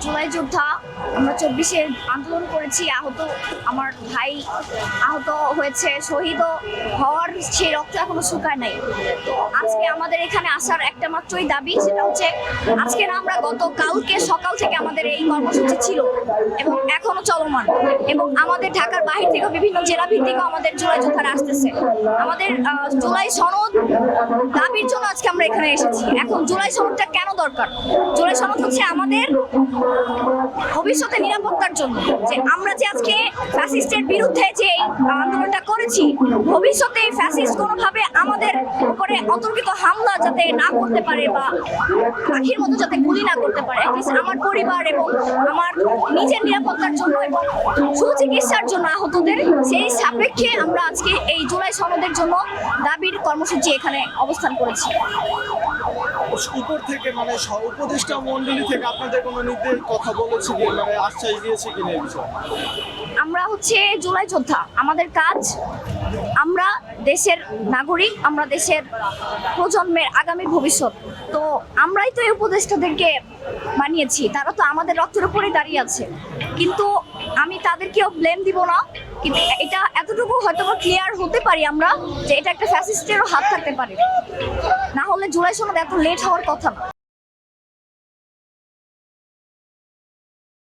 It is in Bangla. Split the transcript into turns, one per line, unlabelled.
জুলাই যোদ্ধা। আমরা 24-এ আন্দোলন করেছি, আমার ভাই আহত হয়েছে, শহীদও হওয়ার সেই রক্ত এখনো শুকায় নাই। তো আজকে আমাদের এখানে আসার একটা মাত্রই দাবি, সেটা হচ্ছে আজকে না, আমরা কালকে সকাল থেকে আমাদের এই কর্মসূচি ছিল এবং এখনো চলমান, এবং আমাদের ঢাকার বাহির থেকে বিভিন্ন জেলা ভিত্তিকও আমাদের জুলাই যোদ্ধারা আসতেছে। আমাদের জুলাই সনদ দাবির জন্য আজকে আমরা এখানে এসেছি। এখন জুলাই সনদটা কেন দরকার? জুলাই সনদ হচ্ছে আমাদের ভবিষ্যতে নিরাপত্তার জন্য, যে আমরা যে আজকে ফ্যাসিস্টের বিরুদ্ধে যে আন্দোলনটা করেছি, ভবিষ্যতে এই ফ্যাসিস্ট কোনোভাবে আমাদের উপরে অতর্কিত হামলা যাতে না করতে পারে বা পাখির মতো যাতে গুলি না করতে পারে। আমার পরিবার এবং আমার নিজের নিরাপত্তার জন্য এবং সুচিকিৎসার জন্য আহতদের, সেই সাপেক্ষে আমরা আজকে এই জুলাই সনদের জন্য দাবির কর্মসূচি এখানে অবস্থান করেছি।
উপর থেকে মানে উপদেষ্টা মন্ডলী থেকে আপনাদের কোনো নির্দেশ কথা বলেছে কি, মানে আশ্বাস দিয়েছে কিনা এই বিষয়ে?
আমরা হচ্ছে জুলাই যোদ্ধা, আমাদের কাজ, আমরা দেশের নাগরিক, আমরা দেশের প্রজন্মের আগামী ভবিষ্যৎ। তো আমরাই তো এই উপদেষ্টাদেরকে বানিয়েছি, তারা তো আমাদের রক্তের উপরেই দাঁড়িয়ে আছে। কিন্তু আমি তাদেরকেও ব্লেম দিব না, কিন্তু এটা এতটুকু হয়তো ক্লিয়ার হতে পারি আমরা যে এটা একটা ফ্যাসিস্টেরও হাত থাকতে পারে, না হলে জুলাই সনদ এত লেট হওয়ার কথা না।